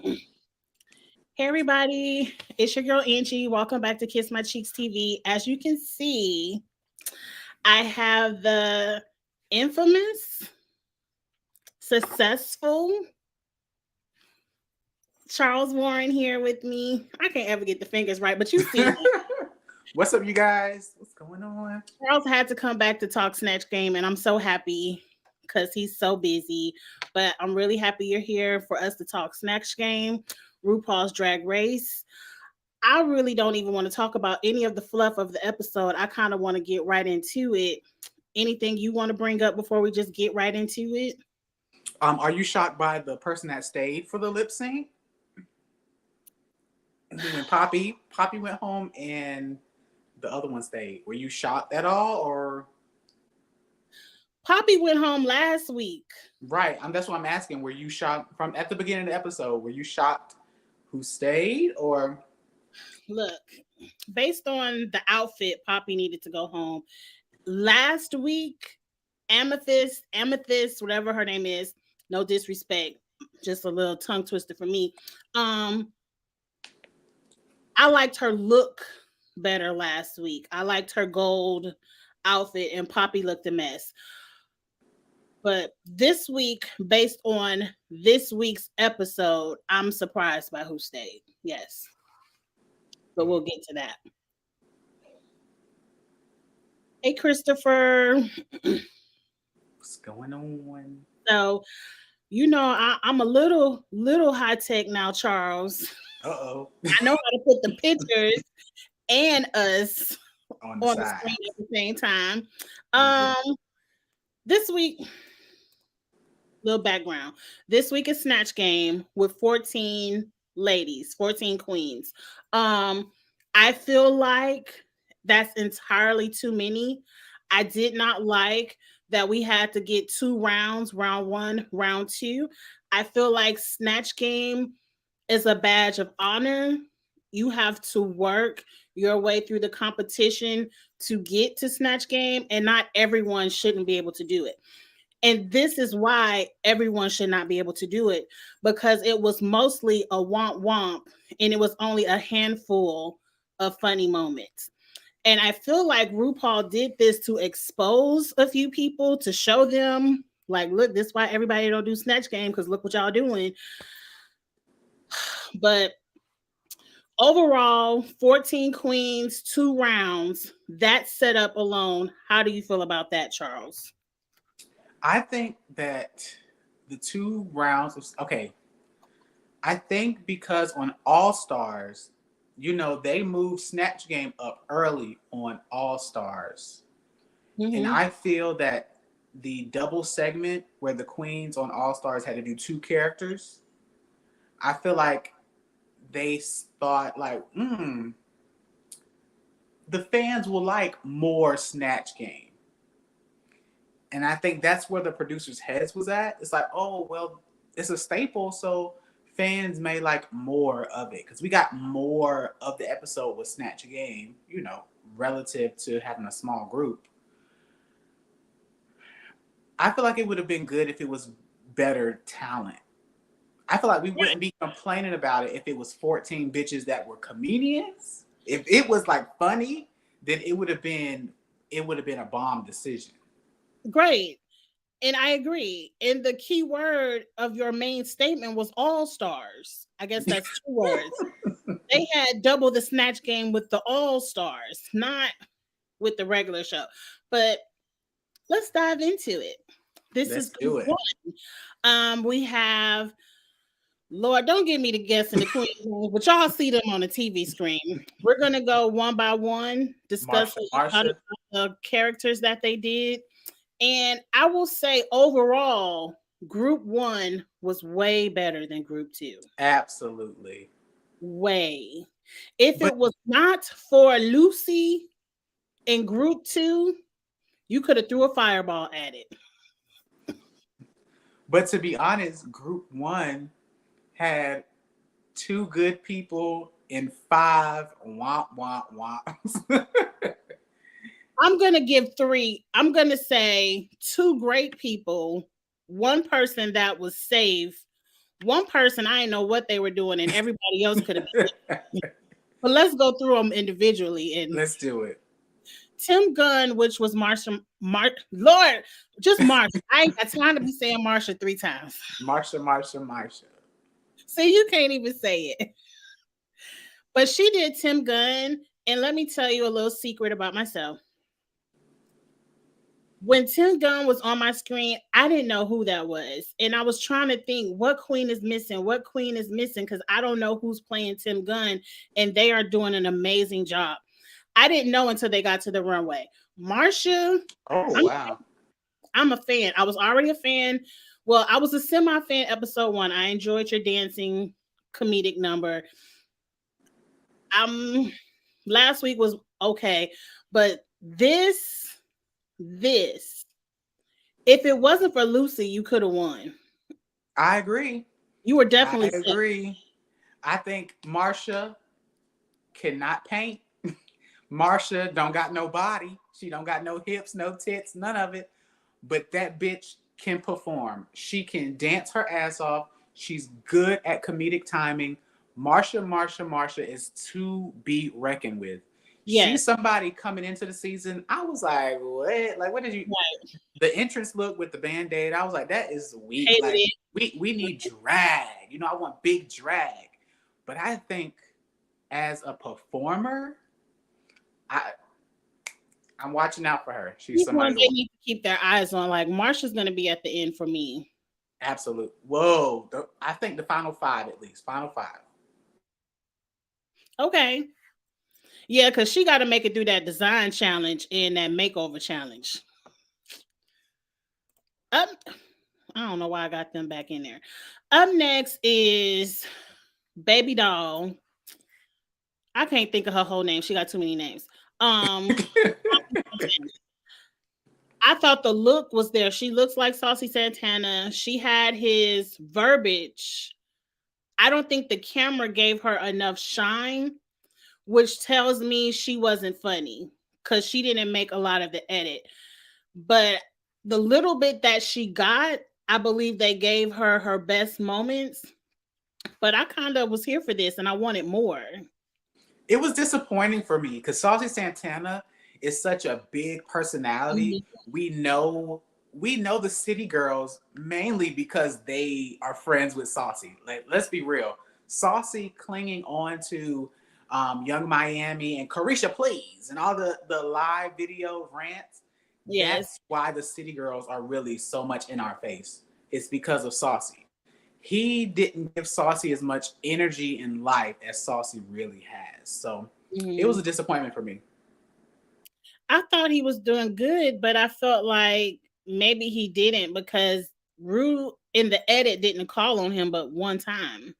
Hey everybody, it's your girl Angie. Welcome back to Kiss My Cheeks TV. As you can see, I have the infamous, successful Charles Warren here with me. I can't ever get the fingers right, but you see him. What's up, you guys? What's going on? Charles had to come back to talk Snatch Game, and I'm so happy because he's so busy. But I'm really happy you're here for us to talk Snatch Game, RuPaul's Drag Race. I really don't even want to talk about any of the fluff of the episode. I kind of want to get right into it. Anything you want to bring up before we just get right into it? Are you shocked by the person that stayed for the lip sync? When Poppy went home and the other one stayed. Were you shocked at all, or? Poppy went home last week. Right. That's what I'm asking. Were you shocked from at the beginning of the episode? Were you shocked who stayed, or? Look, based on the outfit, Poppy needed to go home. Last week, Amethyst, whatever her name is, no disrespect, just a little tongue twister for me. I liked her look better last week. I liked her gold outfit, and Poppy looked a mess. But this week, based on this week's episode, I'm surprised by who stayed. Yes. But we'll get to that. Hey, Christopher. What's going on? So, I'm a little high tech now, Charles. Uh-oh. I know how to put the pictures and us on the screen at the same time. This week, little background. This week is Snatch Game with 14 ladies, 14 queens. I feel like that's entirely too many. I did not like that we had to get 2 rounds, round 1, round 2. I feel like Snatch Game is a badge of honor. You have to work your way through the competition to get to Snatch Game, and not everyone shouldn't be able to do it. And this is why everyone should not be able to do it, because it was mostly a womp, and it was only a handful of funny moments. And I feel like RuPaul did this to expose a few people, to show them, like, look, this is why everybody don't do Snatch Game, because look what y'all doing. But overall, 14 queens, 2 rounds, that setup alone, how do you feel about that, Charles? I think that the 2 rounds was okay. I think because on All Stars, they moved Snatch Game up early on All Stars. Mm-hmm. And I feel that the double segment where the queens on All Stars had to do 2 characters, I feel like they thought like, the fans will like more Snatch Game. And I think that's where the producers' heads was at. It's like, oh, well, it's a staple, so fans may like more of it. Because we got more of the episode with Snatch Game, relative to having a small group. I feel like it would have been good if it was better talent. I feel like we wouldn't be complaining about it if it was 14 bitches that were comedians. If it was like funny, then it would have been a bomb decision. Great. And I agree. And the key word of your main statement was all stars. I guess that's 2 words. They had double the Snatch Game with the all stars, not with the regular show. But let's dive into it. Let's do it. We have, Lord, don't get me to guess in the queen names, but y'all see them on the TV screen. We're going to go one by one, discuss the characters that they did. And I will say overall, group 1 was way better than group 2. Absolutely. Way. If it was not for Lucy in group 2, you could have threw a fireball at it. But to be honest, group 1 had 2 good people and 5 womps. I'm going to give 3. I'm going to say 2 great people, 1 person that was safe, One person, I didn't know what they were doing, and everybody else could have been. But let's go through them individually. And Let's do it. Tim Gunn, which was Lord, just Marsha. I ain't got time to be saying Marsha 3 times. Marsha. See, you can't even say it. But she did Tim Gunn, and let me tell you a little secret about myself. When Tim Gunn was on my screen, I didn't know who that was. And I was trying to think what queen is missing, because I don't know who's playing Tim Gunn, and they are doing an amazing job. I didn't know until they got to the runway. Marsha, Oh, wow. I'm a fan. I was already a fan. Well, I was a semi-fan episode 1. I enjoyed your dancing comedic number. Last week was okay, but this, if it wasn't for Lucy, you could have won. I agree. You were definitely I agree. I think Marsha cannot paint. Marsha don't got no body. She don't got no hips, no tits, none of it. But that bitch can perform. She can dance her ass off. She's good at comedic timing. Marsha is to be reckoned with. Yes. She's somebody coming into the season. I was like, what? Like, what did you? Right. The entrance look with the Band-Aid, I was like, that is weak. Hated like, we need drag. You know, I want big drag. But I think as a performer, I'm watching out for her. She's somebody they need to keep their eyes on. Like, Marsha's going to be at the end for me. Absolutely. Whoa. I think the final 5 at least. Final 5. Okay. Yeah, because she got to make it through that design challenge and that makeover challenge. I don't know why I got them back in there. Up next is Baby Doll. I can't think of her whole name. She got too many names. I thought the look was there. She looks like Saucy Santana. She had his verbiage. I don't think the camera gave her enough shine, which tells me she wasn't funny because she didn't make a lot of the edit. But the little bit that she got, I believe they gave her her best moments. But I kind of was here for this and I wanted more. It was disappointing for me because Saucy Santana is such a big personality. Mm-hmm. We know the City Girls mainly because they are friends with Saucy. Like, let's be real. Saucy clinging on to Young Miami and Carisha Please and all the live video rants. Yes. That's why the City Girls are really so much in our face. It's because of Saucy. He didn't give Saucy as much energy in life as Saucy really has. So It was a disappointment for me. I thought he was doing good, but I felt like maybe he didn't because Ru in the edit didn't call on him but one time.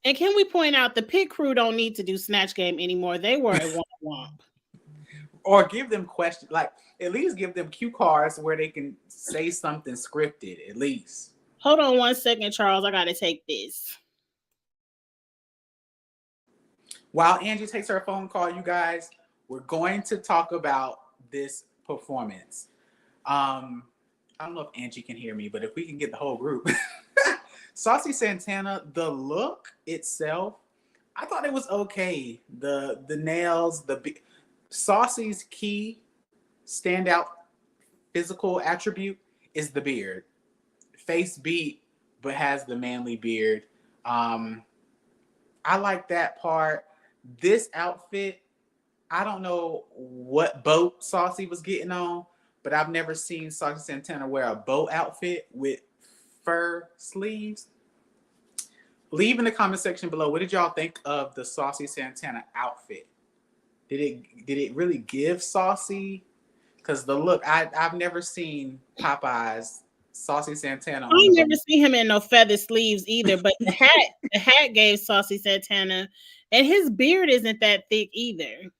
And can we point out the pit crew don't need to do Snatch Game anymore? They were a womp. Or give them questions, like at least give them cue cards where they can say something scripted, at least. Hold on 1 second, Charles. I got to take this. While Angie takes her phone call, you guys, we're going to talk about this performance. I don't know if Angie can hear me, but if we can get the whole group. Saucy Santana, the look itself, I thought it was okay. The nails, Saucy's key standout physical attribute is the beard. Face beat, but has the manly beard. I like that part. This outfit, I don't know what boat Saucy was getting on, but I've never seen Saucy Santana wear a boat outfit with fur sleeves. Leave in the comment section below, what did y'all think of the Saucy Santana outfit? Did it really give Saucy? Because the look, I've never seen Popeye's Saucy Santana. I never seen him in no feather sleeves either, but the hat gave Saucy Santana, and his beard isn't that thick either.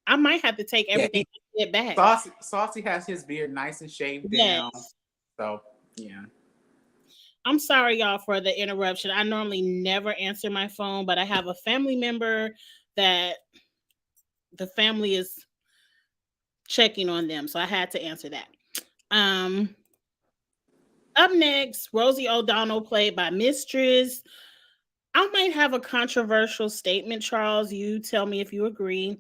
I might have to take everything back. Saucy has his beard nice and shaved down. So yeah. I'm sorry, y'all, for the interruption. I normally never answer my phone, but I have a family member that the family is checking on them, so I had to answer that. Up next, Rosie O'Donnell, played by Mistress. I might have a controversial statement, Charles. You tell me if you agree.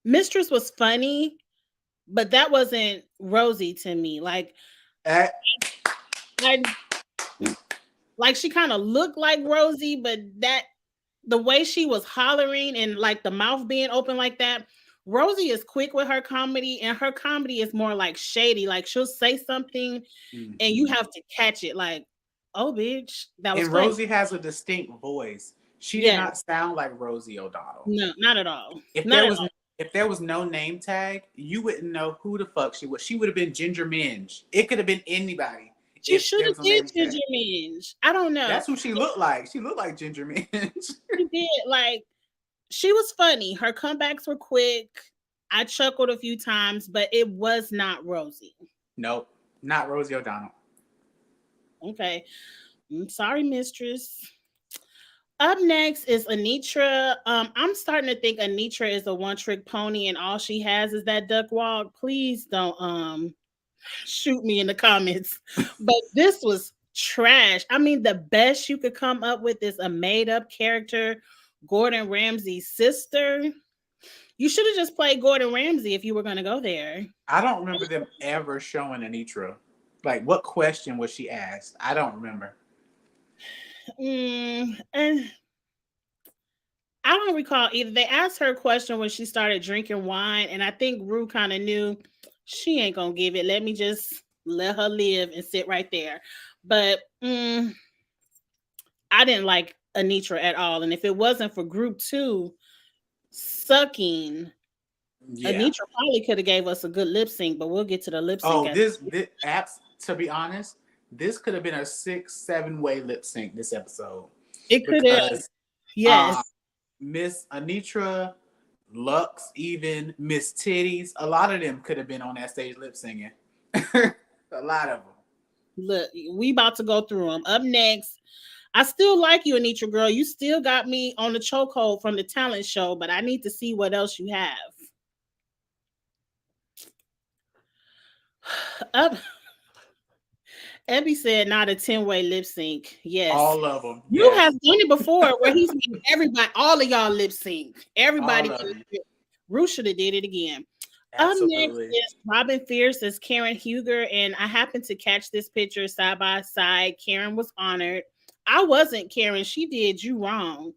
Mistress was funny, but that wasn't Rosie to me. Eh, I like she kind of looked like Rosie, but that the way she was hollering and like the mouth being open like that. Rosie is quick with her comedy, and her comedy is more like shady. Like she'll say something, and you mhm. have to catch it. Like, oh, bitch, that was And funny. Rosie has a distinct voice. She did Yes, not sound like Rosie O'Donnell. no, not at all, If not there at was all. if there was no name tag, you wouldn't know who the fuck she was. She would have been Ginger Minge. It could have been anybody She if should there have was no did name Ginger tag. Minge. I don't know. That's who she looked like. She looked like Ginger Minge. She did like she was funny. Her comebacks were quick. I chuckled a few times, but it was not Rosie. Nope, not Rosie O'Donnell. Okay. I'm sorry, mistress. Up next is Anitra. I'm starting to think Anitra is a one-trick pony and all she has is that duck walk. Please don't shoot me in the comments. But this was trash. I mean, the best you could come up with is a made-up character, Gordon Ramsay's sister. You should have just played Gordon Ramsay if you were gonna go there. I don't remember them ever showing Anitra. Like, what question was she asked? I don't remember. And I don't recall either. They asked her a question when she started drinking wine, and I think Rue kind of knew she ain't gonna give it. Let me just let her live and sit right there. But I didn't like Anitra at all. And if it wasn't for group two sucking, Yeah. Anitra probably could have gave us a good lip sync, but we'll get to the lip sync Oh, at this apps. To be honest, this could have been a 6-7 way lip sync this episode it could have. because Yes. Miss Anitra, Lux, even Miss Titties, a lot of them could have been on that stage lip singing. A lot of them. Look, we about to go through them. Up next, I still like you, Anitra girl. You still got me on the chokehold from the talent show, but I need to see what else you have. Up, Ebby said not a 10-way lip sync. Yes. All of them. You Yes. have done it before where he's made everybody, all of y'all lip sync. Everybody. All of them. Ruth should have did it again. Up next Absolutely. is Robin Fierce as Karen Huger, and I happened to catch this picture side by side. Karen was honored. I wasn't Karen. She did you wrong.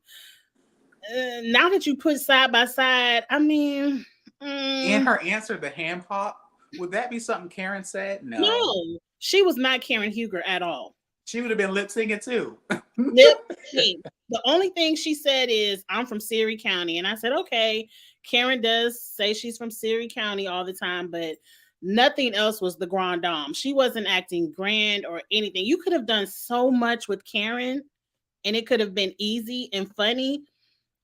Now that you put side by side, I mean, And her answer, the hand pop, would that be something Karen said? No. no, she was not Karen Huger at all. She would have been lip syncing too. Lip sync. The only thing she said is, I'm from Surrey County. And I said, okay, Karen does say she's from Surrey County all the time, but nothing else was the grand dame. She wasn't acting grand or anything. You could have done so much with Karen and it could have been easy and funny,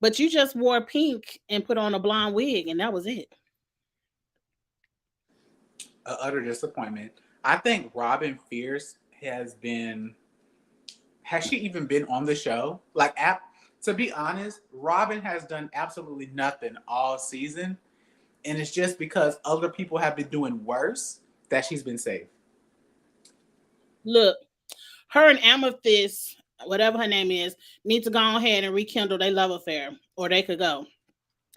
but you just wore pink and put on a blonde wig and that was it. A utter disappointment. I think Robin Fierce has she even been on the show? To be honest, Robin has done absolutely nothing all season. And it's just because other people have been doing worse that she's been safe. Look, her and Amethyst, whatever her name is, need to go ahead and rekindle their love affair, or they could go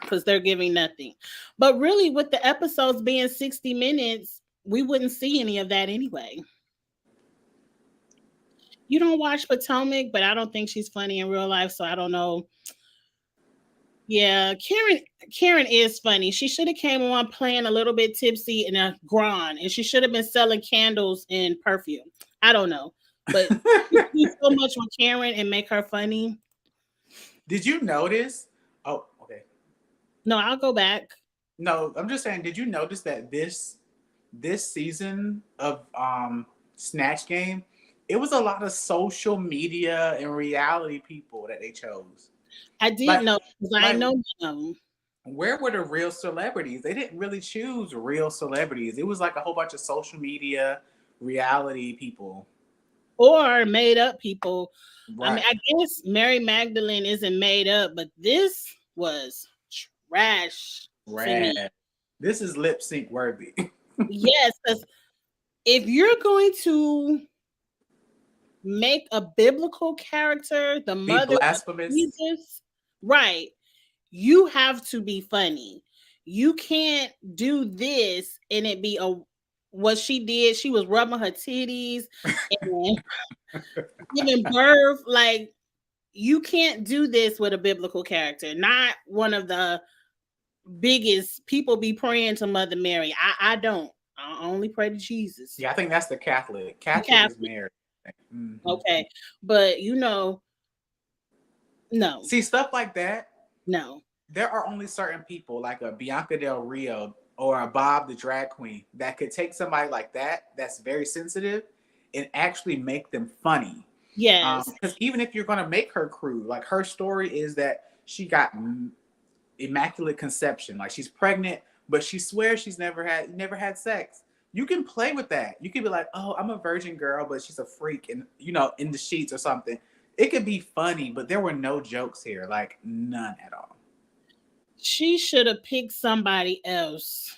because they're giving nothing. But really, with the episodes being 60 minutes, we wouldn't see any of that anyway. You don't watch Potomac, but I don't think she's funny in real life, so I don't know. Yeah, Karen is funny. She should have came on playing a little bit tipsy and a grand, and she should have been selling candles and perfume. I don't know, but you do so much with Karen and make her funny. Did you notice? Oh, okay. No, I'll go back. No, I'm just saying, did you notice that this season of Snatch Game, it was a lot of social media and reality people that they chose. I did Like, know because I like know none of them. where were the real celebrities? They didn't really choose real celebrities. It was like a whole bunch of social media reality people. Or made up people. I mean, Right. I guess Mary Magdalene isn't made up, but this was trash to me. Rad. This is lip sync worthy. Yes, because If you're going to make a biblical character the Be mother of blasphemous. Jesus, right, you have to be funny. You can't do this and it be a what she did. She was rubbing her titties and giving birth. Like, you can't do this with a biblical character. Not one of the biggest people be praying to Mother Mary. I don't. I only pray to Jesus. Yeah, I think that's the Catholic. The Catholic is Catholic. Mary. Mm-hmm. Okay. But no, See, stuff like that, no. there are only certain people, like a Bianca Del Rio or a Bob the drag queen, that could take somebody like that, that's very sensitive, and actually make them funny. Yes. Because even if you're going to make her crude, like her story is that she got immaculate conception, like she's pregnant, but she swears she's never had sex. You can play with that. You can be like, oh, I'm a virgin girl, but she's a freak, and in the sheets or something. It could be funny, but there were no jokes here, like none at all. She should have picked somebody else.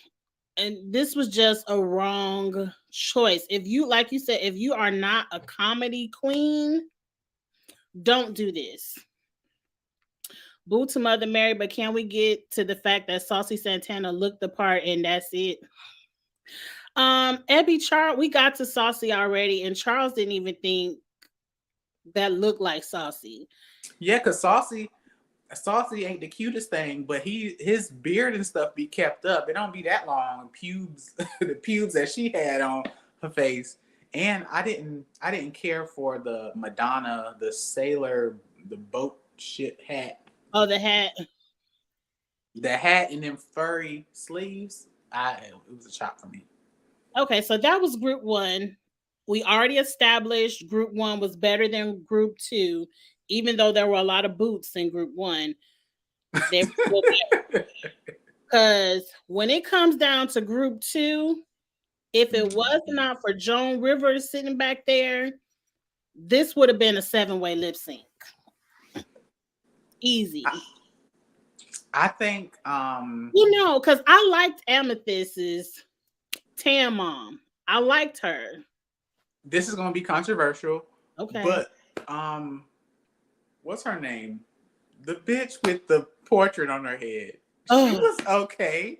And this was just a wrong choice. If you, like you said, if you are not a comedy queen, don't do this. Boo to Mother Mary, but can we get to the fact that Saucy Santana looked the part and that's it? Ebby Charles, we got to Saucy already, and Charles didn't even think that looked like Saucy. Yeah, because Saucy ain't the cutest thing, but his beard and stuff be kept up. It don't be that long. Pubes, the pubes that she had on her face. And I didn't care for the Madonna, the sailor, the boat shit hat. Oh, the hat. The hat and them furry sleeves. It was a chop for me. Okay, so that was group one. We already established group one was better than group two, even though there were a lot of boots in group one. They were better. Because when it comes down to group two, if it was not for Joan Rivers sitting back there, this would have been a 7-way lip sync. Easy. I think because I liked Amethyst's Tam Mom. I liked her. This is gonna be controversial. Okay. But what's her name? The bitch with the portrait on her head. She was okay.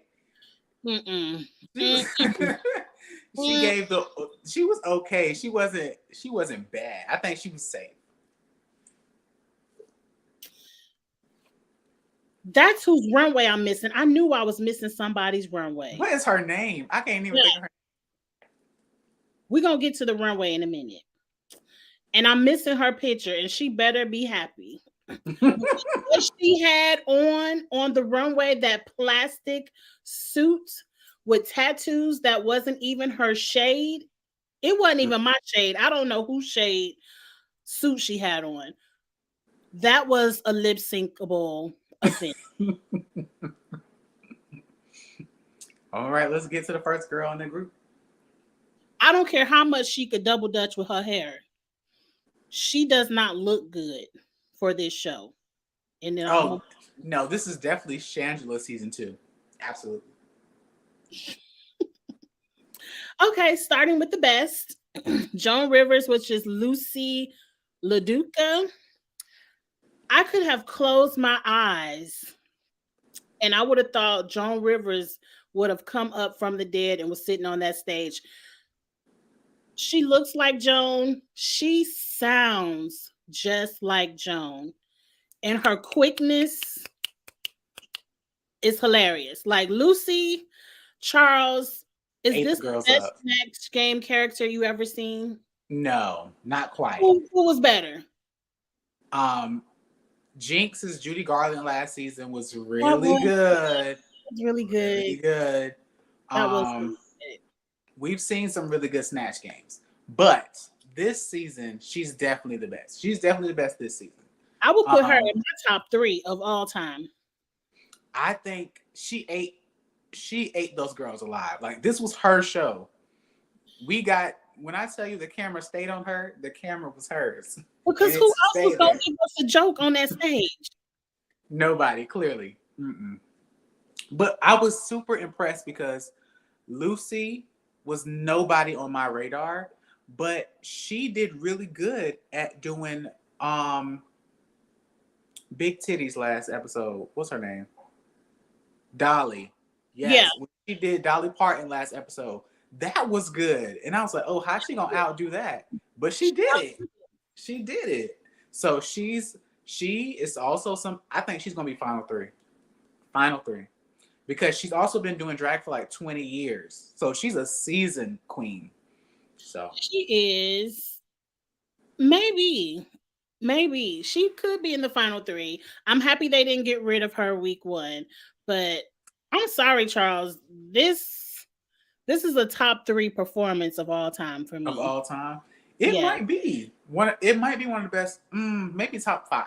She was okay. She wasn't bad. I think she was safe. That's whose runway I'm missing. I knew I was missing somebody's runway. What is her name? I can't even think of her name. We're going to get to the runway in a minute. And I'm missing her picture, and she better be happy. What she had on the runway, that plastic suit with tattoos that wasn't even her shade. It wasn't even my shade. I don't know whose shade suit she had on. That was a lip syncable event. All right, let's get to the first girl in the group. I don't care how much she could double dutch with her hair. She does not look good for this show. And then no, this is definitely Shangela season 2. Absolutely. Okay, starting with the best. Joan Rivers, which is Lucy LaDuca. I could have closed my eyes and I would have thought Joan Rivers would have come up from the dead and was sitting on that stage. She looks like Joan. She sounds just like Joan. And her quickness is hilarious. Like Lucy Charles, is this the best Snatch Game character you ever seen? No, not quite. Who was better? Jinx's Judy Garland last season was really good. Really good. Really good. That was really good. We've seen some really good Snatch games, but this season she's definitely the best. She's definitely the best this season. I would put her in my top 3 of all time. I think she ate those girls alive. Like, this was her show. When I tell you the camera stayed on her, the camera was hers. Because who else was going to give us a joke on that stage? Nobody, clearly. Mm-mm. But I was super impressed because Lucy was nobody on my radar, but she did really good at doing Big Titties last episode. What's her name? Dolly. Yeah. Yes, when she did Dolly Parton last episode. That was good. And I was like, oh, how's she gonna outdo that? But she did it. She did it. So she is also I think she's gonna be final three. Final three. Because she's also been doing drag for like 20 years. So she's a seasoned queen. So she is. Maybe she could be in the final three. I'm happy they didn't get rid of her week 1, but I'm sorry, Charles. This is a top 3 performance of all time for me. Of all time, it might be one. It might be one of the best. Maybe top 5.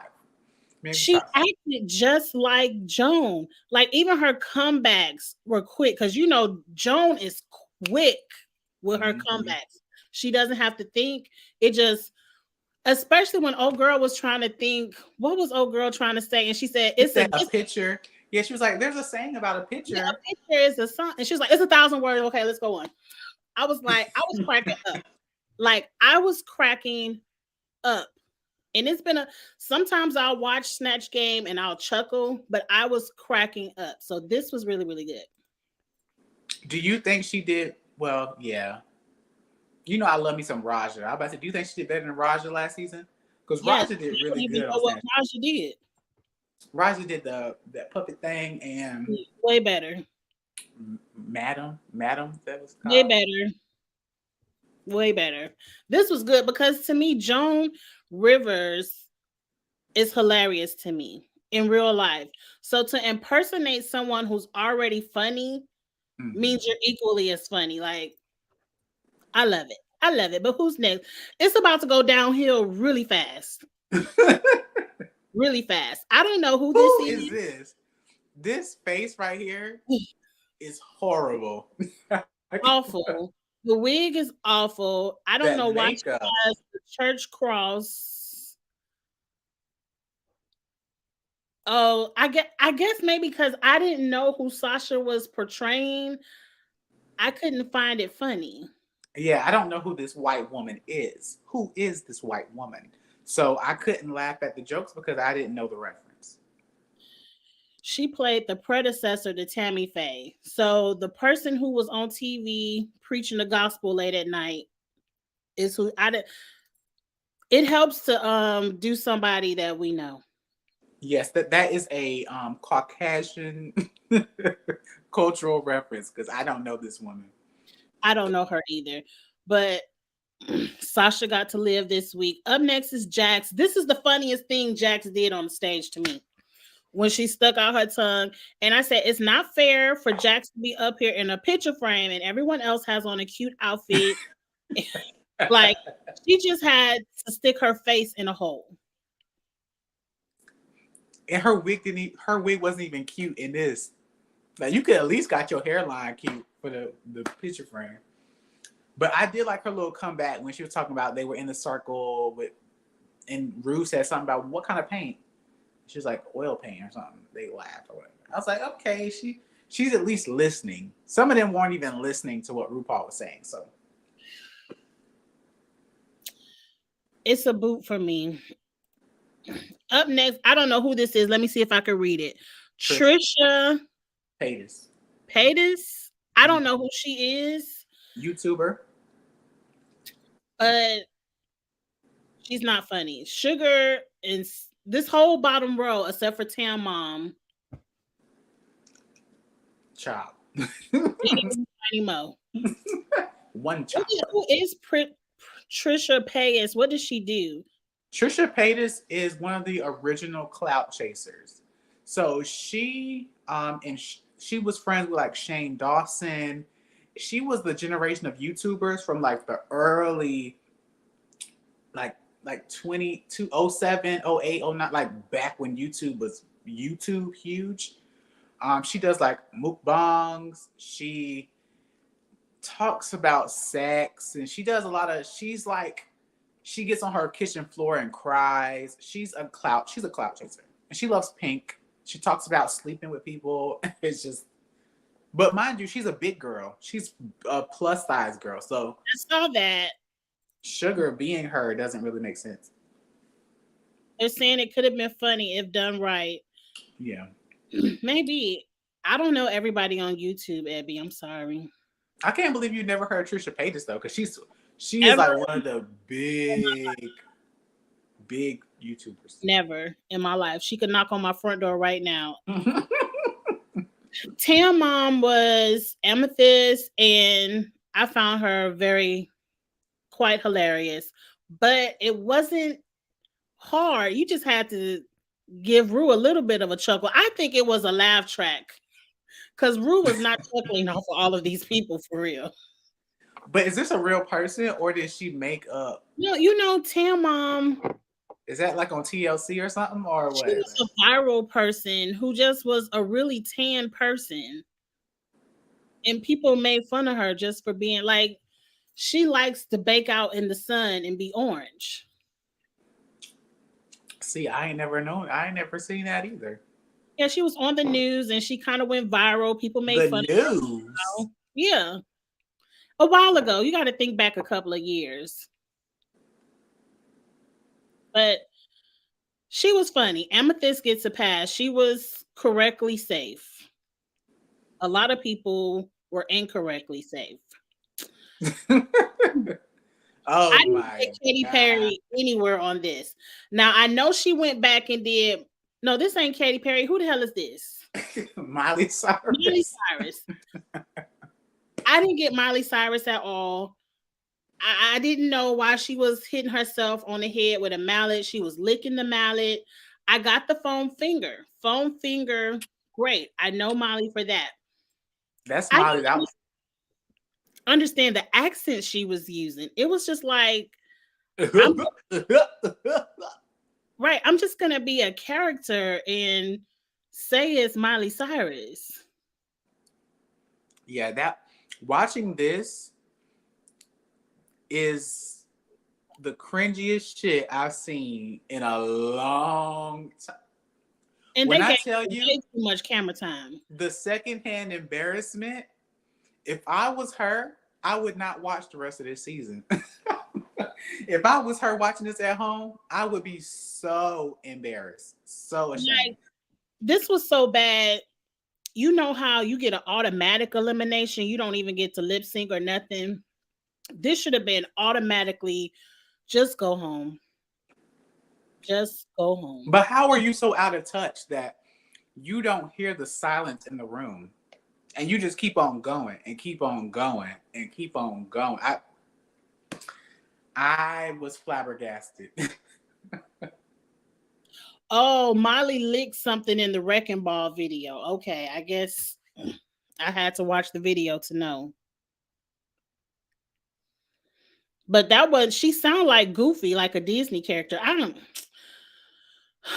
Maybe she top 5. acted just like Joan. Like even her comebacks were quick because Joan is quick with her comebacks. She doesn't have to think. It just. Especially when old girl was trying to think, what was old girl trying to say? And she said, it's a picture. Yeah, she was like, there's a saying about a picture. Yeah, a picture is a song. And she was like, it's 1,000 words. Okay, let's go on. I was like, I was cracking up. Like, I was cracking up. And it's been sometimes I'll watch Snatch Game and I'll chuckle, but I was cracking up. So this was really, really good. Do you think she did, well, yeah. I love me some Raja. I was about to say, do you think she did better than Raja last season? Because Raja did really good. What Raja did. Raja did that puppet thing and way better. Madam, that was called. Way better. This was good because to me, Joan Rivers is hilarious to me in real life. So to impersonate someone who's already funny means you're equally as funny. Like, I love it. But who's next? It's about to go downhill really fast. Really fast. I don't know who this is. This? This face right here is horrible. Awful. The wig is awful. I don't know why she has the church cross. Oh, I guess maybe because I didn't know who Sasha was portraying. I couldn't find it funny. Yeah, I don't know who this white woman is. Who is this white woman? So I couldn't laugh at the jokes because I didn't know the reference. She played the predecessor to Tammy Faye. So the person who was on TV preaching the gospel late at night is who I did. It helps to do somebody that we know. Yes, that is a Caucasian cultural reference because I don't know this woman. I don't know her either, but Sasha got to live this week. Up next is Jax. This is the funniest thing Jax did on the stage to me when she stuck out her tongue. And I said, it's not fair for Jax to be up here in a picture frame and everyone else has on a cute outfit. Like, she just had to stick her face in a hole. And her wig wasn't even cute in this. Like, you could at least got your hairline cute for the picture frame. But I did like her little comeback when she was talking about they were in the circle and Rue said something about what kind of paint. She was like oil paint or something. They laughed or whatever. I was like, okay, she's at least listening. Some of them weren't even listening to what RuPaul was saying. So it's a boot for me. Up next, I don't know who this is. Let me see if I can read it. Trisha Paytas. I don't know who she is. YouTuber. She's not funny. Sugar and this whole bottom row, except for Tam Mom. Child. One child. Who is Trisha Paytas? What does she do? Trisha Paytas is one of the original clout chasers. So she she was friends with like Shane Dawson. She was the generation of YouTubers from like the early like 07, 08, 09, like back when YouTube was YouTube huge. She does like mukbangs. She talks about sex and she does a lot of, she gets on her kitchen floor and cries. She's a clout chaser and she loves pink. She talks about sleeping with people. It's just, But mind you, she's a big girl. She's a plus size girl. So I saw that. Sugar being her doesn't really make sense. They're saying it could have been funny if done right. Yeah. Maybe. I don't know everybody on YouTube, Abby. I'm sorry. I can't believe you never heard Trisha Paytas though, because she is Ever? like one of the big YouTubers. Never in my life. She could knock on my front door right now. Tam Mom was Amethyst, and I found her quite hilarious. But it wasn't hard. You just had to give Rue a little bit of a chuckle. I think it was a laugh track because Rue was not chuckling off of all of these people for real. But is this a real person or did she make up? No, you know, Tam Mom. Is that like on TLC or something or what? She was a viral person who just was a really tan person. And people made fun of her just for being like, she likes to bake out in the sun and be orange. See, I ain't never seen that either. Yeah, she was on the news and she kind of went viral. People made fun of her. You know? Yeah. A while ago. You got to think back a couple of years. But she was funny. Amethyst gets a pass. She was correctly safe. A lot of people were incorrectly safe. Oh, I didn't put Katy Perry anywhere on this. Now I know she went back and did. No, this ain't Katy Perry. Who the hell is this? Miley Cyrus. Miley Cyrus. I didn't get Miley Cyrus at all. I didn't know why she was hitting herself on the head with a mallet. She was licking the mallet. I got the foam finger. Foam finger, great. I know Miley for that. That's Miley. That was understand the accent she was using. It was just like right. I'm just gonna be a character and say it's Miley Cyrus. Yeah, that watching this is the cringiest shit I've seen in a long time. And when I tell you way too much camera time, the secondhand embarrassment. If I was her, I would not watch the rest of this season. If I was her watching this at home, I would be so embarrassed, so ashamed. Like, this was so bad. You know how you get an automatic elimination? You don't even get to lip sync or nothing. This should have been automatically just go home. Just go home. But how are you so out of touch that you don't hear the silence in the room and you just keep on going and keep on going and keep on going? I was flabbergasted. Oh, Miley licked something in the Wrecking Ball video. Okay, I guess I had to watch the video to know. But that was, she sounded like Goofy, like a Disney character.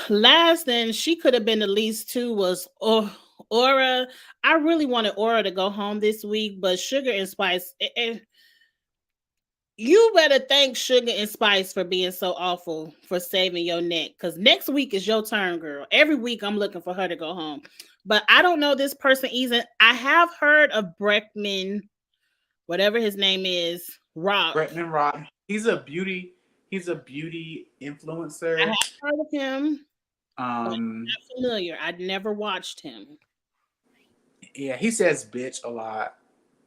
Last, and she could have been the least two was Aura. I really wanted Aura to go home this week, but Sugar and Spice, you better thank Sugar and Spice for being so awful for saving your neck. Because next week is your turn, girl. Every week I'm looking for her to go home. But I don't know this person either. I have heard of Breckman, whatever his name is, Rock. Breckman Rock. He's a beauty influencer. I have heard of him. I'm not familiar. I'd never watched him. Yeah, he says bitch a lot,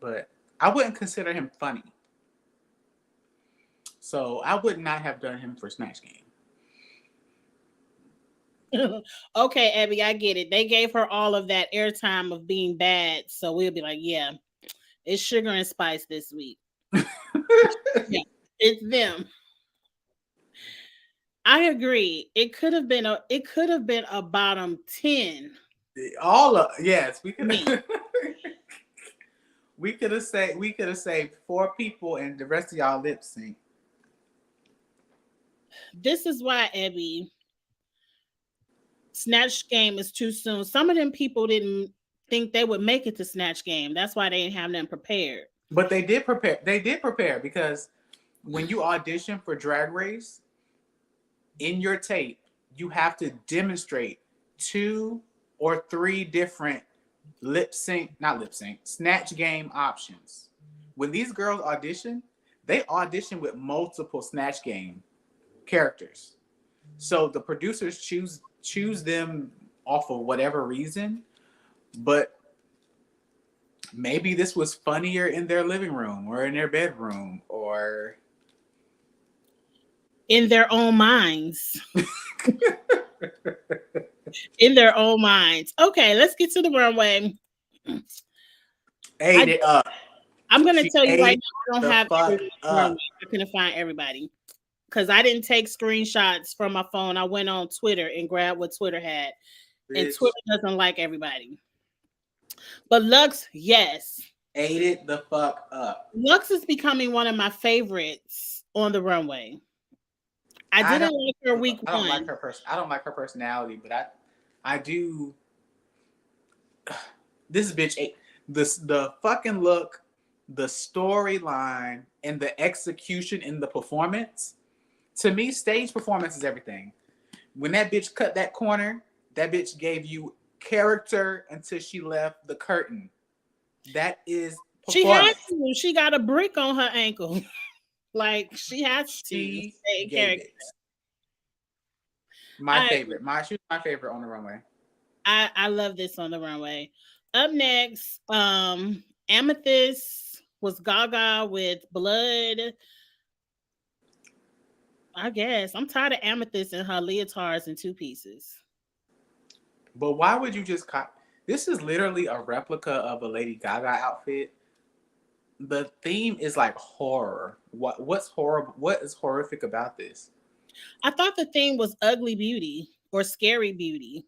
but I wouldn't consider him funny. So I would not have done him for Snatch Game. Okay, Abby, I get it. They gave her all of that airtime of being bad, so we'll be like, yeah, it's Sugar and Spice this week. Yeah, it's them. I agree. It could have been a bottom 10. Yes, we could. We could have saved 4 people and the rest of y'all lip sync. This is why, Abby, Snatch Game is too soon. Some of them people didn't think they would make it to Snatch Game. That's why they didn't have them prepared. But they did prepare. They did prepare because when you audition for Drag Race, in your tape, you have to demonstrate 2 or 3 different Snatch game options. When these girls audition, they audition with multiple Snatch game characters. So the producers choose them off of whatever reason, but maybe this was funnier in their living room or in their bedroom or in their own minds. In their own minds. Okay, let's get to the runway. ate it up. I'm gonna She tell you right ate now, I don't the have fuck everybody runway. up. I couldn't find everybody because I didn't take screenshots from my phone. I went on Twitter and grabbed what Twitter had, and Bitch, Twitter doesn't like everybody. But Lux, yes, ate it the fuck up. Lux is becoming one of my favorites on the runway. I didn't like her week I don't one. like her I don't like her personality, but I do. This bitch ate the fucking look, the storyline, and the execution in the performance. To me, stage performance is everything. When that bitch cut that corner, that bitch gave you character until she left the curtain. That is She had performance. to. She got a brick on her ankle. Like she has to She stay in gave character. it. My favorite. She was my favorite on the runway. I love this on the runway. Up next, Amethyst was Gaga with blood. I guess I'm tired of Amethyst and her leotards in two pieces. But why would you just this is literally a replica of a Lady Gaga outfit. The theme is like horror. What's horrible? What is horrific about this? I thought the theme was ugly beauty or scary beauty.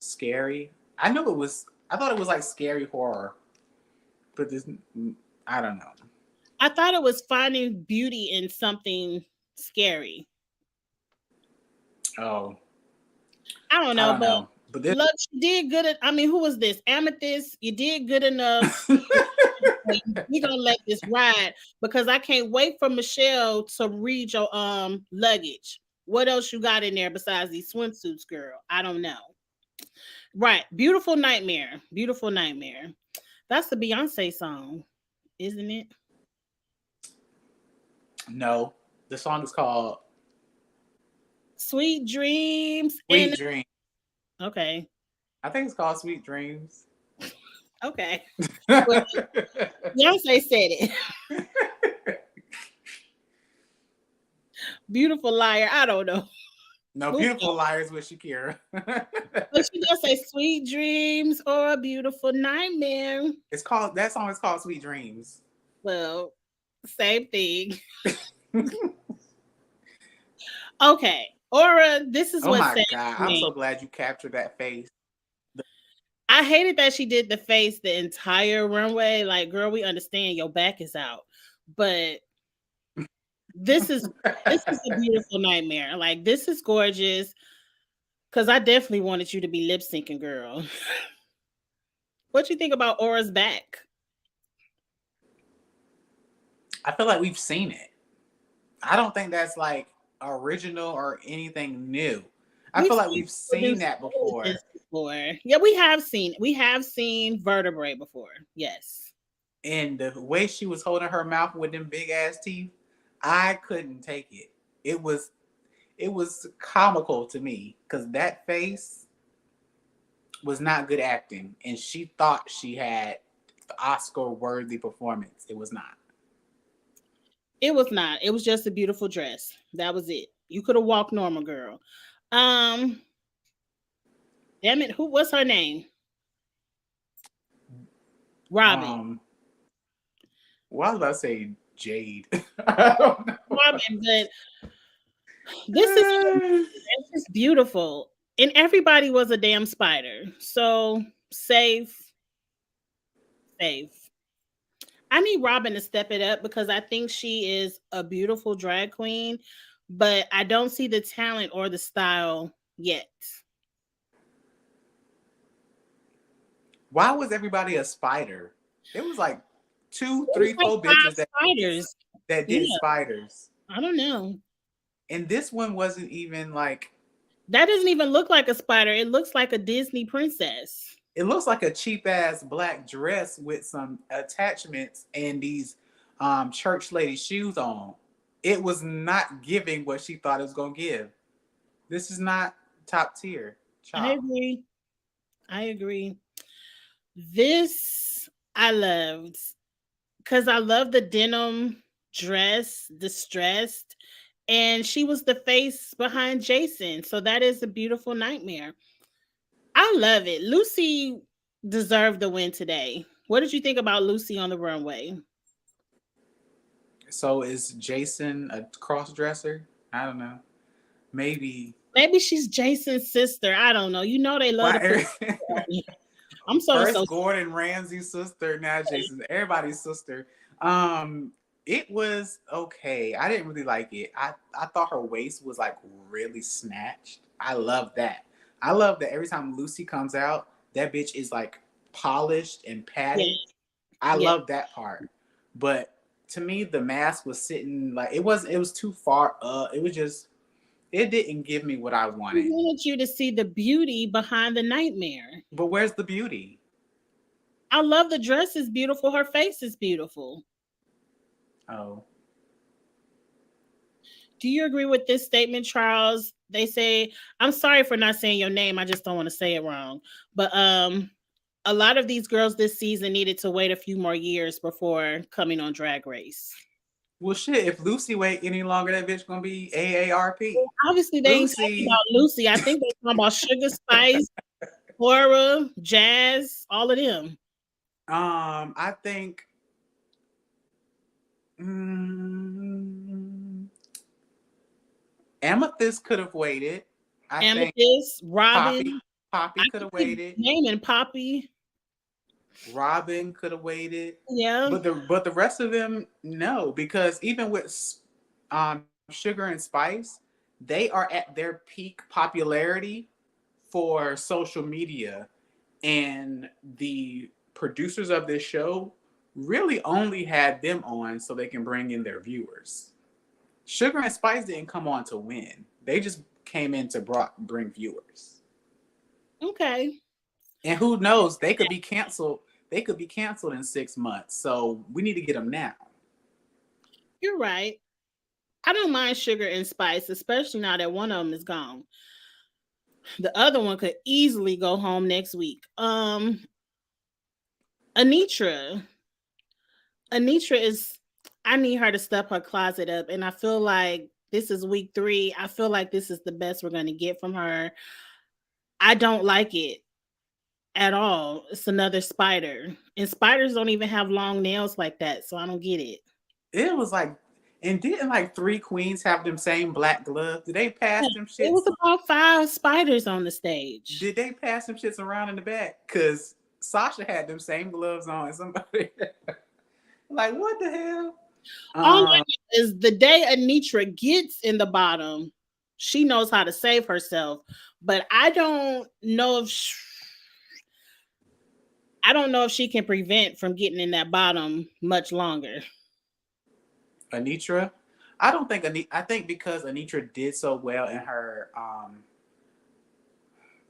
Scary. I thought it was like scary horror. But this, I don't know. I thought it was finding beauty in something scary. Oh. I don't know, but But look, she did good. Who was this? Amethyst, you did good enough. We're gonna let this ride because I can't wait for Michelle to read your luggage. What else you got in there besides these swimsuits, girl? I don't know. Right. Beautiful Nightmare. Beautiful Nightmare. That's the Beyonce song, isn't it? No. The song is called Sweet Dreams. Sweet Dreams. Okay. I think it's called Sweet Dreams. Okay. Well, Beyonce said it. Beautiful Liar. I don't know. No, Beautiful Liar is with Shakira. But she does say Sweet Dreams or a Beautiful Nightmare. That song is called Sweet Dreams. Well, same thing. Okay. Aura, this is what. Oh my God. I'm so glad you captured that face. I hated that she did the face the entire runway. Like, girl, we understand your back is out. But this is a beautiful nightmare. Like, this is gorgeous. Cause I definitely wanted you to be lip syncing, girl. What you think about Aura's back? I feel like we've seen it. I don't think that's like original or anything new. I feel like we've seen that before. Yeah, we have seen Vertebrae before. Yes. And the way she was holding her mouth with them big ass teeth, I couldn't take it. It was comical to me because that face was not good acting, and she thought she had the Oscar-worthy performance. It was not. It was not. It was just a beautiful dress. That was it. You could have walked normal, girl. Damn it. Who was her name? Robin. Well, I was about to say Jade. I don't know. Robin, but this is beautiful. And everybody was a damn spider. So safe. I need Robin to step it up because I think she is a beautiful drag queen, but I don't see the talent or the style yet. Why was everybody a spider? It was like 2, 3, 4 bitches that did spiders. I don't know. And this one wasn't even like... That doesn't even look like a spider. It looks like a Disney princess. it looks like a cheap ass black dress with some attachments and these church lady shoes on. It was not giving what she thought it was gonna give. This is not top tier, I child. agree. I agree. This I loved because I love the denim dress, distressed, and she was the face behind Jason. So that is a beautiful nightmare. I love it. Lucy deserved the win today. What did you think about Lucy on the runway? So is Jason a cross dresser? I don't know. Maybe. Maybe she's Jason's sister. I don't know. You know they love to put. Why? I'm so. First Gordon Ramsay's sister, now Jason, everybody's sister. Um, it was okay. I didn't really like it. I thought her waist was like really snatched. I love that. I love that every time Lucy comes out, that bitch is like polished and Yeah, padded. I yeah. love that part. But to me, the mask was sitting like it was too far up. It was just it didn't give me what I I wanted. wanted you to see the beauty behind the nightmare. But where's the beauty? I love the dress is beautiful. Her face is beautiful. Oh. Do you agree with this statement, Charles? They say, I'm sorry for not saying your name. I just don't want to say it wrong. But a lot of these girls this season needed to wait a few more years before coming on Drag Race. Well, shit. If Lucy wait any longer, that bitch gonna be AARP. Obviously, they ain't talking Lucy. about Lucy. I think they're talking about Sugar Spice, Cora, Jazz, all of them. I think. Mm, Amethyst could have waited. I think Amethyst, Poppy. Robin. I Poppy could could have keep waited. naming Poppy. Robin could have waited. Yeah. But the rest of them no, because even with Sugar and Spice, they are at their peak popularity for social media, and the producers of this show really only had them on so they can bring in their viewers. Sugar and Spice didn't come on to win. They just came in to bring viewers. Okay. And who knows, they could be canceled. They could be canceled in 6 months. So we need to get them now. You're right. I don't mind Sugar and Spice, especially now that one of them is gone. The other one could easily go home next week. Anitra. Anitra is I need her to step her closet up. And I feel like this is week 3. I feel like this is the best we're gonna get from her. I don't like it at all. It's another spider. And spiders don't even have long nails like that, so I don't get it. It was like, and didn't like 3 queens have them same black gloves? Did they pass them It shits? was about 5 spiders on the stage. Did they pass them shits around in the back? Cause Sasha had them same gloves on, and somebody like, what the hell? All I know is the day Anitra gets in the bottom, she knows how to save herself. But I don't know if she can prevent from getting in that bottom much longer. Anitra, I don't think I think because Anitra did so well in her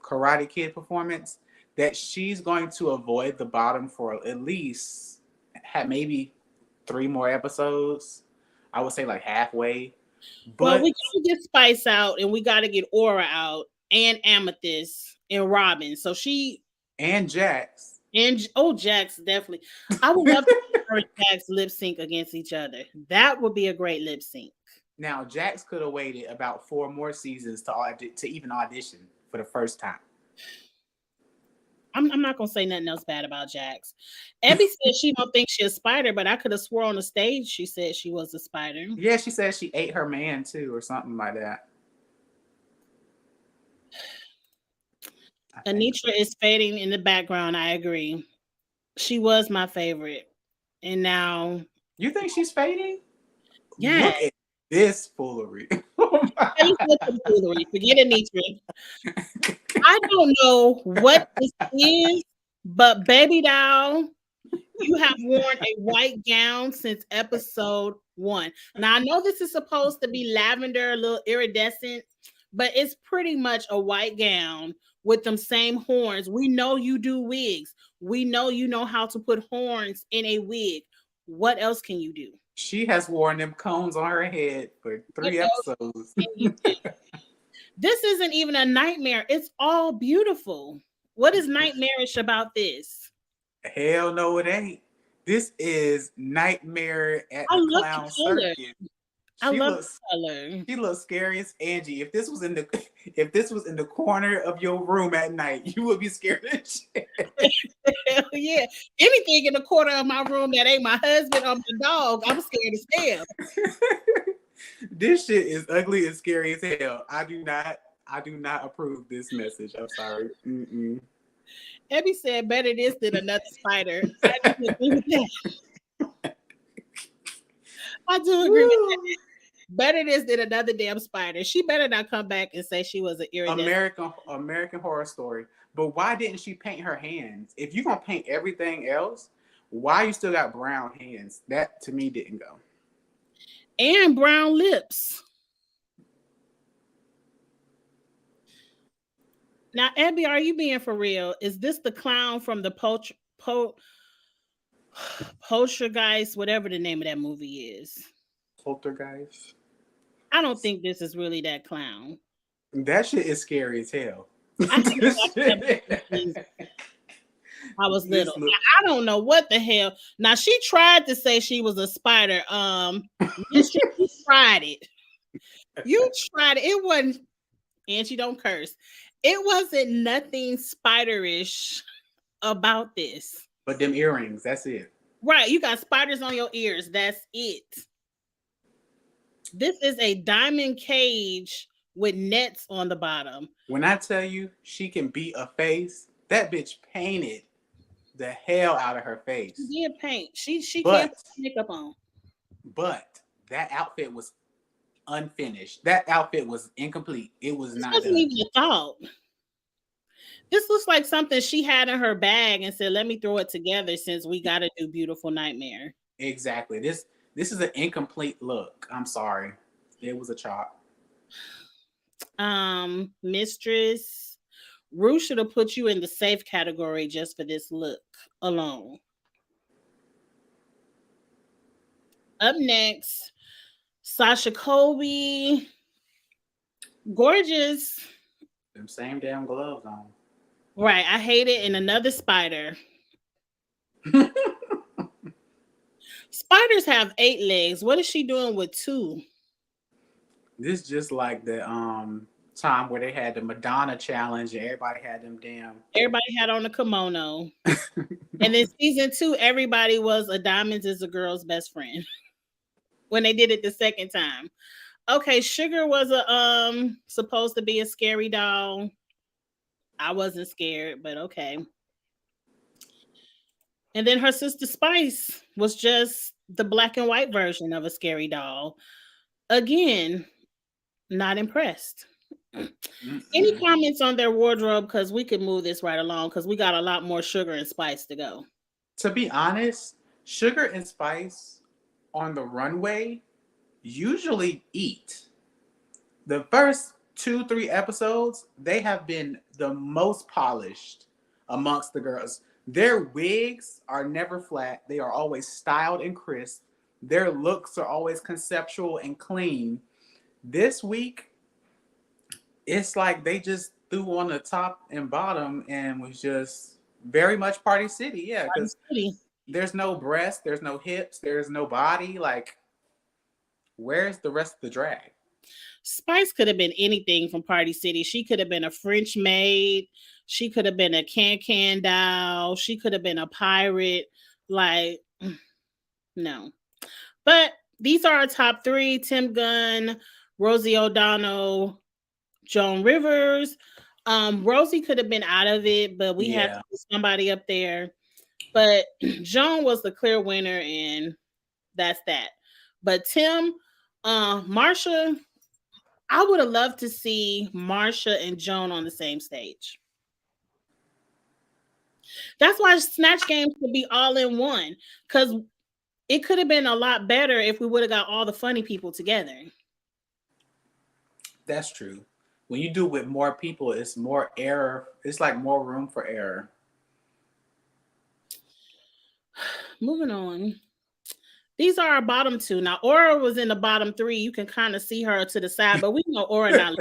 Karate Kid performance that she's going to avoid the bottom for at least maybe 3 more episodes. I would say like halfway. Well, But we gotta get Spice out and we gotta get Aura out and Amethyst and Robin. So she and Jax. and Jax definitely. I would love to see her and Jax lip sync against each other. That would be a great lip sync. Now Jax could have waited about 4 more seasons to even audition for the first time. I'm not gonna say nothing else bad about Jax. Abby said she don't think she's a spider, but I could have swore on the stage she said she was a spider. Yeah, she said she ate her man too, or something like that. Anitra is fading in the background. I agree. She was my favorite, and now you think she's fading? Yeah. Look at this foolery. Forget Anitra. I don't know what this is, but baby doll, you have worn a white gown since episode 1. Now I know this is supposed to be lavender, a little iridescent, but it's pretty much a white gown with them same horns. We know you do wigs. We know how to put horns in a wig. What else can you do? She has worn them cones on her head for What 3 else episodes. can you do? This isn't even a nightmare. It's all beautiful. What is nightmarish about this? Hell no, it ain't. This is Nightmare at I the love the Clown color. Circus. I She love looks the color. she looks scary as Angie. If this was in the if this was in the corner of your room at night, you would be scared of shit. Hell yeah. Anything in the corner of my room that ain't my husband or my dog, I'm scared as hell. This shit is ugly and scary as hell. I do not approve this message. I'm sorry. Mm-mm. Abby said better this than another spider. I do agree with that. I do agree with that. Better this than another damn spider. She better not come back and say she was an iridescent. American Horror Story. But why didn't she paint her hands? If you're gonna paint everything else, why you still got brown hands? That to me didn't go. And brown lips. Now, Abby, are you being for real? Is this the clown from the Poltergeist, whatever the name of that movie is? Poltergeist. I don't think this is really that clown. That shit is scary as hell. I was little. I don't know what the hell. Now she tried to say she was a spider. You tried it. You tried it. It wasn't, and she don't curse. It wasn't nothing spiderish about this. But them earrings, that's it. Right. You got spiders on your ears. That's it. This is a diamond cage with nets on the bottom. When I tell you she can beat a face, that bitch painted the hell out of her face. She did paint. She can't put makeup on. But that outfit was unfinished. That outfit was incomplete. It was not wasn't even a thought. This looks like something she had in her bag and said, let me throw it together since we got to do Beautiful Nightmare. Exactly. This is an incomplete look. I'm sorry. It was a chop. Mistress, Ru should have put you in the safe category just for this look alone. Up next, Sasha Colby. Gorgeous. Them same damn gloves on. Right. I hate it. And another spider. Spiders have 8 legs. What is she doing with 2? This just like the time where they had the Madonna challenge and everybody had them damn. Everybody had on a kimono. And then season 2, everybody was a diamonds is a girl's best friend. When they did it the second time. Okay, Sugar was a supposed to be a scary doll. I wasn't scared, but okay. And then her sister Spice was just the black and white version of a scary doll. Again, not impressed. Any comments on their wardrobe? Because we could move this right along because we got a lot more Sugar and Spice to go. To be honest, Sugar and Spice on the runway usually eat. The first 2-3 episodes, they have been the most polished amongst the girls. Their wigs are never flat. They are always styled and crisp. Their looks are always conceptual and clean. This week, it's like they just threw on the top and bottom and was just very much Party City. Yeah, because there's no breasts, there's no hips, there's no body. Like, where's the rest of the drag? Spice could have been anything from Party City. She could have been a French maid. She could have been a can doll. She could have been a pirate. Like, no. But these are our top 3. Tim Gunn, Rosie O'Donnell, Joan Rivers. Rosie could have been out of it, but we had somebody up there. But Joan was the clear winner, and that's that. But Tim, Marsha, I would have loved to see Marsha and Joan on the same stage. That's why Snatch Game could be all in one, because it could have been a lot better if we would have got all the funny people together. That's true. when you do with more people, it's more error. It's like more room for error. Moving on. These are our bottom two. Now, Aura was in the bottom three. You can kind of see her to the side, but we know Aura not.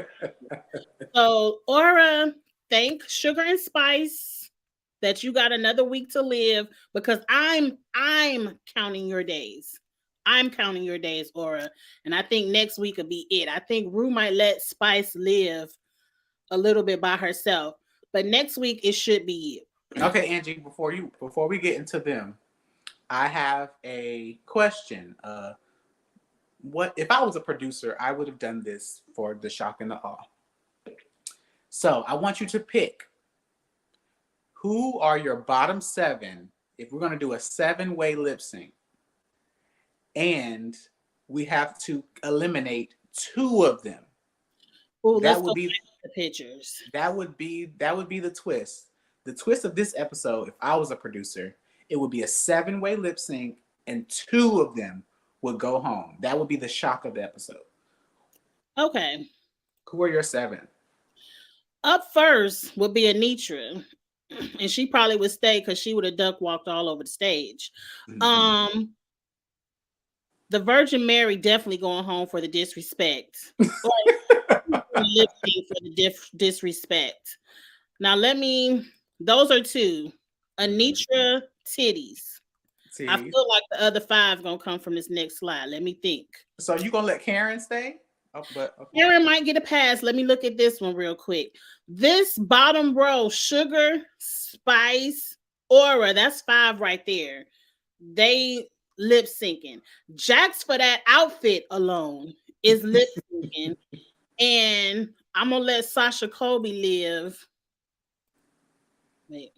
So, Aura, thank Sugar and Spice that you got another week to live because I'm counting your days. I'm counting your days, Aura. And I think next week will be it. I think Rue might let Spice live a little bit by herself. But next week it should be it. Okay, Angie, before we get into them, I have a question. What if I was a producer, I would have done this for the shock and the awe. So I want you to pick who are your bottom 7 if we're going to do a 7-way lip sync. And we have to eliminate 2 of them. Ooh, that would be the pictures. That would be the twist. The twist of this episode, if I was a producer, it would be a 7-way lip sync and 2 of them would go home. That would be the shock of the episode. Okay. Who are your 7? Up first would be Anitra. And she probably would stay because she would have duck walked all over the stage. Mm-hmm. The Virgin Mary definitely going home for the disrespect. Lip sync for the disrespect. Now those are 2. Anitra, titties. I feel like the other 5 gonna come from this next slide. Let me think. So you gonna let Karen stay? Oh, but okay. Karen might get a pass. Let me look at this one real quick. This bottom row, Sugar, Spice, Aura, that's 5 right there. They lip syncing. Jax for that outfit alone is lip syncing. And I'm gonna let Sasha Colby live. Wait.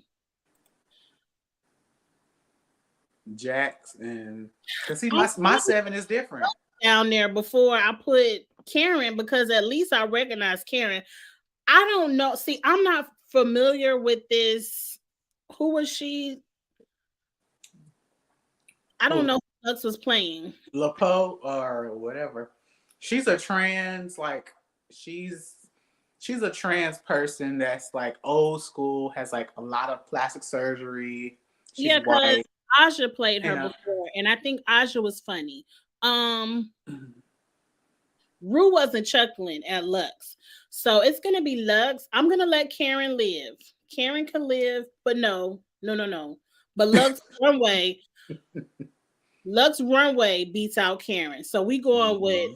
Jax and because see my 7 is different. Down there before I put Karen because at least I recognize Karen. I don't know. See, I'm not familiar with this. Who was she? I don't know who else was playing. LaPo or whatever. She's a trans, like she's a trans person that's like old school, has like a lot of plastic surgery. She's because Aja played her before, and I think Aja was funny. Rue wasn't chuckling at Lux. So it's gonna be Lux. I'm gonna let Karen live. Karen can live, but no. But Lux runway beats out Karen. So we going with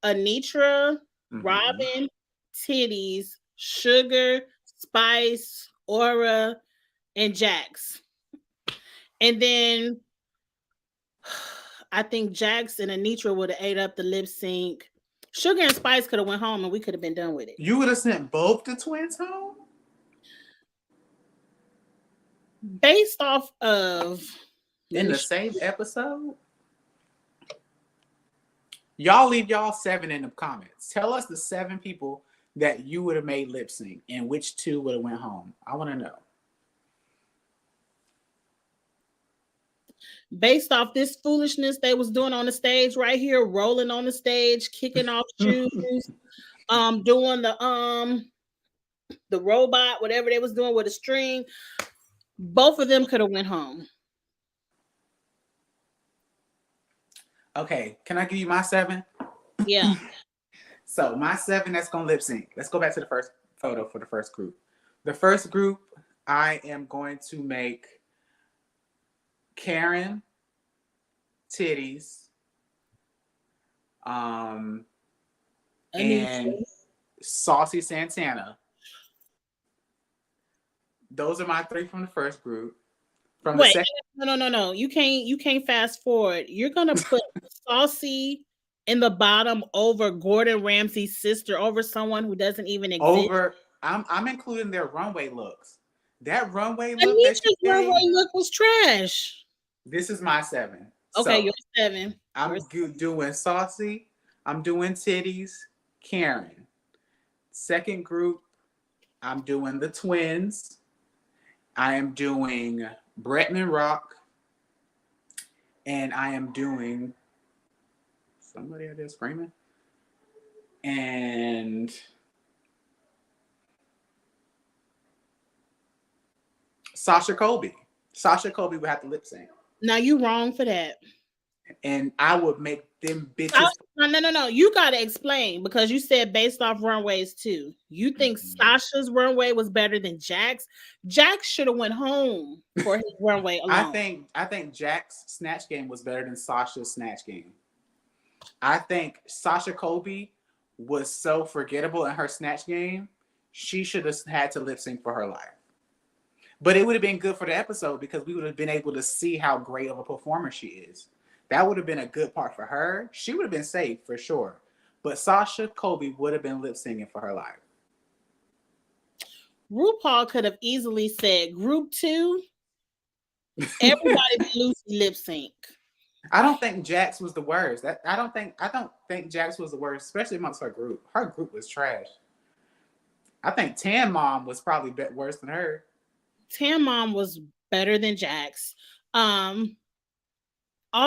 Anitra, Robin, Titties, Sugar, Spice, Aura, and Jax. And then I think Jax and Anitra would have ate up the lip sync. Sugar and Spice could have went home and we could have been done with it. You would have sent both the twins home? Based off of... In the same episode? Y'all leave y'all 7 in the comments. Tell us the 7 people that you would have made lip sync and which 2 would have went home. I want to know. Based off this foolishness they was doing on the stage right here, rolling on the stage, kicking off shoes, doing the robot, whatever they was doing with a string, both of them could have went home. Okay, can I give you my 7? Yeah. So my 7 that's gonna lip sync. Let's go back to the first photo for the first group. The first group, I am going to make Karen, Titties, and Saucy Santana. Those are my 3 from the first group. From Wait, the second... no. You can't fast forward. You're gonna put Saucy in the bottom over Gordon Ramsay's sister, over someone who doesn't even exist. I'm including their runway looks. That runway look. Anita's runway look was trash. This is my 7. Okay, so, you're 7. I'm doing Saucy. I'm doing Titties. Karen. Second group, I'm doing the twins. I am doing Bretman Rock. And I am doing somebody out there screaming. And Sasha Colby. Sasha Colby would have to lip sync. Now you wrong for that. And I would make them bitches. No. You gotta explain because you said based off runways too. You think Sasha's runway was better than Jax? Jax should have went home for his runway alone. I think Jax's Snatch game was better than Sasha's Snatch game. I think Sasha Colby was so forgettable in her Snatch game. She should have had to lip sync for her life. But it would have been good for the episode because we would have been able to see how great of a performer she is. That would have been a good part for her. She would have been safe for sure. But Sasha Colby would have been lip syncing for her life. RuPaul could have easily said group 2, everybody be Lucy lip sync. I don't think Jax was the worst. I don't think Jax was the worst, especially amongst her group. Her group was trash. I think Tan Mom was probably worse than her. Tan Mom was better than Jax. All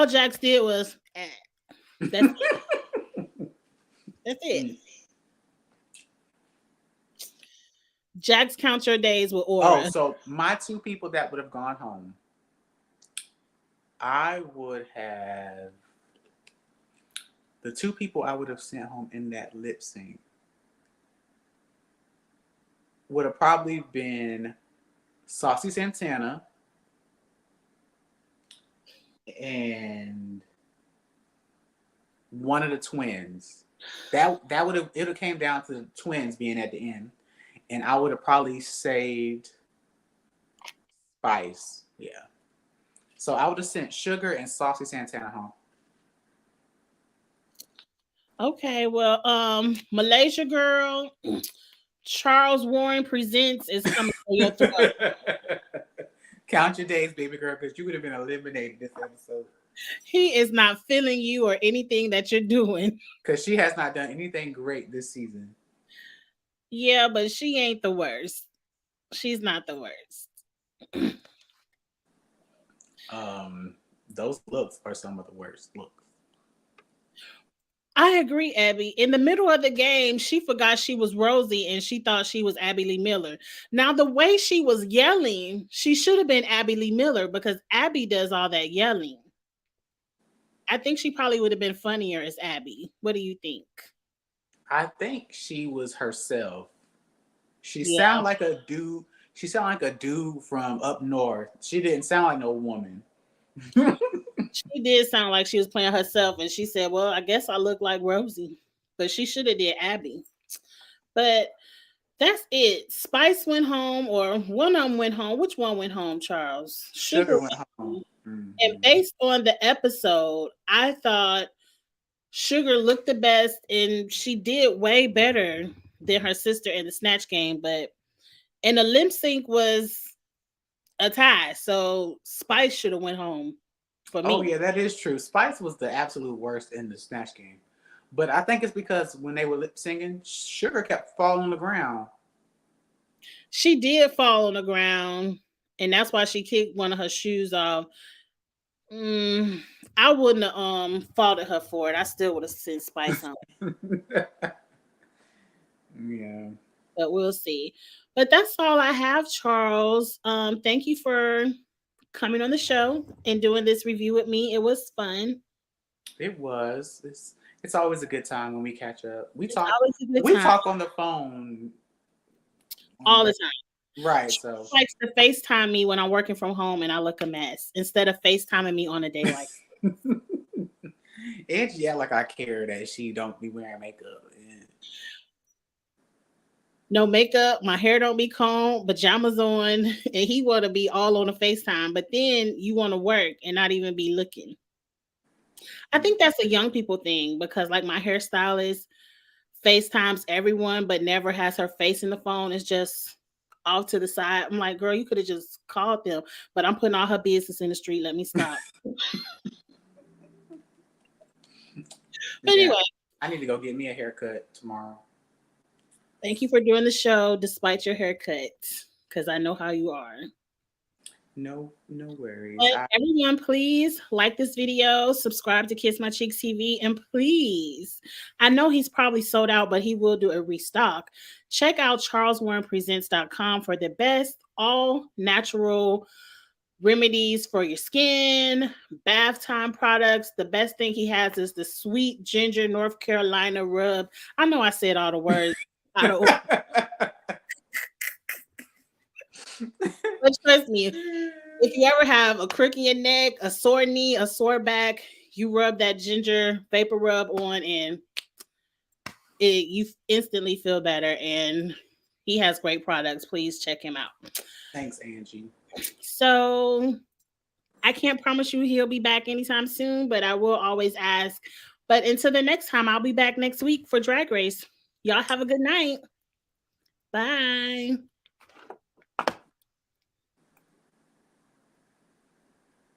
Jax did was that's it. That's it. Jax counts your days with aura. Oh, so my two people that would have gone home. I would have the two people I would have sent home in that lip sync would have probably been Saucy Santana and one of the twins. That would have came down to the twins being at the end, and I would have probably saved Spice. Yeah. So I would have sent Sugar and Saucy Santana home. Okay, well, Malaysia Girl, Charles Warren Presents is coming for your throat. Count your days, baby girl, because you would have been eliminated this episode. He is not feeling you or anything that you're doing. Because she has not done anything great this season. Yeah, but she ain't the worst. She's not the worst. Those looks are some of the worst looks. I agree, Abby. In the middle of the game, she forgot she was Rosie and she thought she was Abby Lee Miller. Now, the way she was yelling, she should have been Abby Lee Miller because Abby does all that yelling. I think she probably would have been funnier as Abby. What do you think? I think she was herself. She sounded like a dude. She sounded like a dude from up north. She didn't sound like no woman. She did sound like she was playing herself, and she said, well, I guess I look like Rosie. But she should have did Abby. But that's it. Spice went home, or one of them went home. Which one went home, Charles? Sugar went home. Mm-hmm. And based on the episode, I thought Sugar looked the best, and she did way better than her sister in the Snatch game. And the lip sync was a tie, so Spice should have went home for me. Oh yeah, that is true. Spice was the absolute worst in the Snatch game, but I think it's because when they were lip singing, Sugar kept falling on the ground. She did fall on the ground, and that's why she kicked one of her shoes off. I wouldn't have faulted her for it. I still would have sent Spice home. Yeah, but we'll see. But that's all I have, Charles. Thank you for coming on the show and doing this review with me. It was fun. It was. It's always a good time when we catch up. We talk on the phone all the time. Right. She so likes to FaceTime me when I'm working from home and I look a mess instead of FaceTiming me on a day like and yeah, like I care that she don't be wearing makeup. No makeup, my hair don't be combed, pajamas on, and he want to be all on a FaceTime. But then you want to work and not even be looking. I think that's a young people thing because, like, my hairstylist FaceTimes everyone, but never has her face in the phone. It's just off to the side. I'm like, girl, you could have just called them, but I'm putting all her business in the street. Let me stop. But anyway, I need to go get me a haircut tomorrow. Thank you for doing the show despite your haircut, because I know how you are. No worries. But everyone, please like this video, subscribe to Kiss My Cheeks TV, and please, I know he's probably sold out, but he will do a restock. Check out charleswarrenpresents.com for the best all natural remedies for your skin, bath time products. The best thing he has is the sweet ginger North Carolina rub. I know I said all the words out of order, but trust me, if you ever have a crook in your neck, a sore knee, a sore back, you rub that ginger vapor rub on and you instantly feel better. And he has great products. Please check him out. Thanks, Angie. So I can't promise you he'll be back anytime soon, but I will always ask. But until the next time, I'll be back next week for Drag Race. Y'all have a good night. Bye.